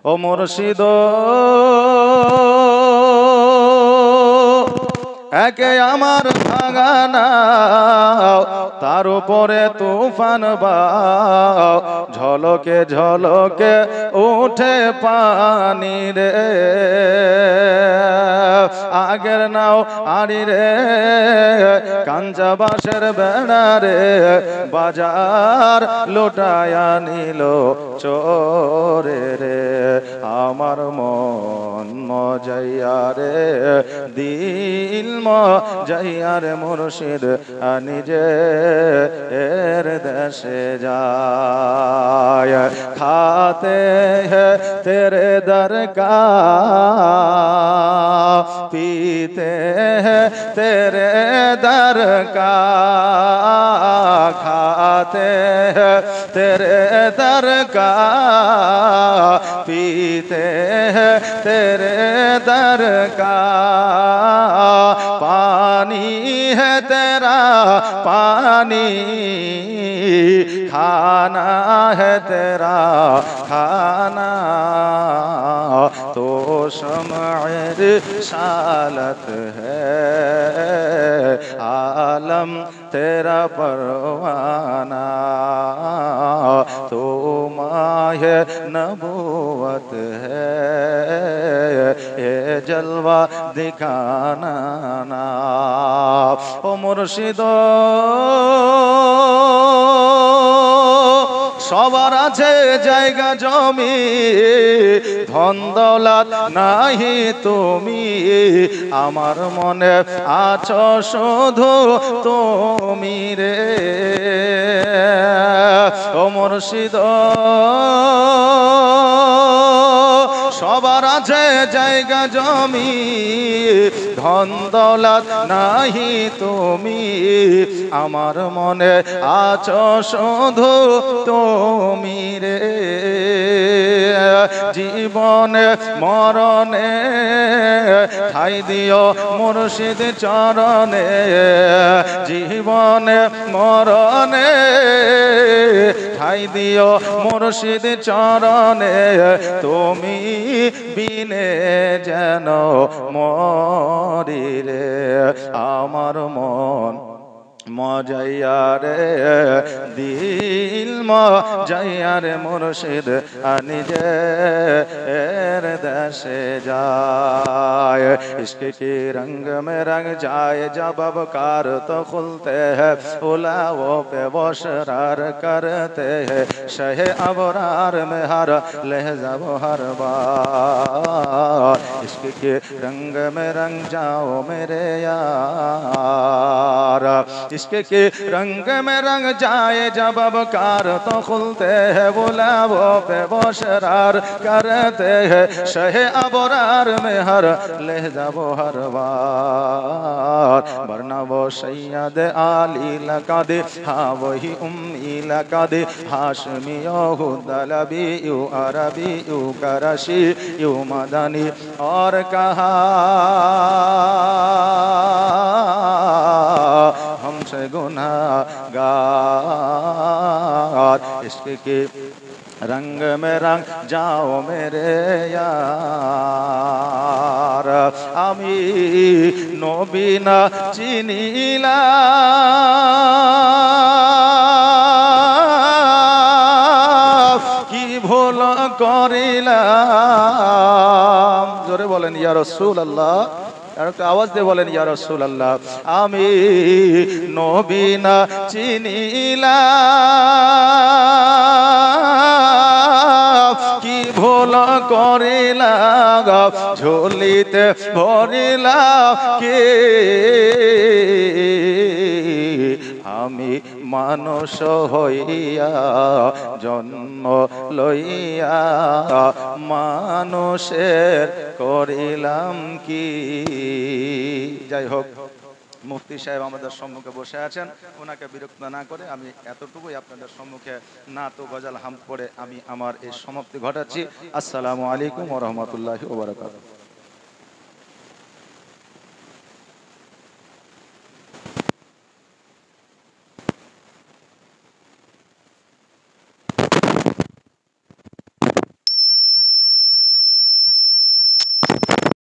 ও মুর্শিদ একে আমার ভাঙানা তার উপরে তুফান বাও ঝলকে ঝলকে উঠে পানি রে আগের নাও আড়ি রে কাঞ্চা বাঁশের বেড়া রে বাজার লোটায়া নিল চোরে রে আমার মন মজাইয়া রে দিল মজাইয়া রে মুর্শিদ নিজে এর দেশে যায় খাতে हैं तेरे दर का पीते हैं तेरे दर का खाते हैं तेरे दर का पीते हैं तेरे दर का पानी है तेरा पानी खाना है तेरा खाना तो शम्अ रिसालत है आलम तेरा परवाना तो माहे नबूवत है ये जलवा दिखाना ना ओ मुर्शिद সবার আছে জায়গা জমি ধন দৌলত নাহি তুমি আমার মনে আছো শুধু তুমি রে ও মুর্শিদ সবার আছে জায়গা জমি ধন দৌলত নাহি তুমি আমার মনে আছো শুধু তুমি রে জীবনে মরণে ঠাই দিও মুর্শিদ চরণে জীবনে মরণে ঠাই দিও মুর্শিদ চরণে তুমি বিনে যেন মরি রে আমার মন মজাইয়া রে দিল মজাইয়া রে মুর্শিদ নিজে এর দেশে যায় ইश्क के रंग में रंग जाए जब अब कार तो खुलते हैं उलाओं पे वो शरार करते हैं शहे अबरार में हर लहजा वो हर बार इश्क के रंग में रंग जाओ मेरे यार इश्क के रंग में रंग जाए जब अब कार तो खुलते हैं बुलावों पे वो शरार करते हैं शहे अबरार में हर लहजा वो हर बार वरना वो सैयद आली लका दे हाँ वही उम्मी लका दे हाशमी हुदलबी यू अरबी यू करशी यू मदनी और कहा हमसे गुनाहगार इश्क के रंग में रंग जाओ मेरे यार आमी नबी ना चिनिला की भूल करिलाम जोरे बोलेन या रसूल अल्लाह आवाज दे बोलेन या रसूल अल्लाह आमी नबी ना चिनिला की भूल करिला झोलिते भरिला के आमी मानुष हइया जन्म लइया मानुषेर करिलाम की যাই হোক মুফতি সাহেব আমাদের সম্মুখে বসে আছেন ওনাকে বিরক্ত না করে আমি এতটুকুই আপনাদের সম্মুখে নাত ও গজল হামদ পড়ে আমি আমার এই সমাপ্তি ঘটাচ্ছি আসসালামু আলাইকুম ওয়া রাহমাতুল্লাহি ওয়া বারাকাতুহু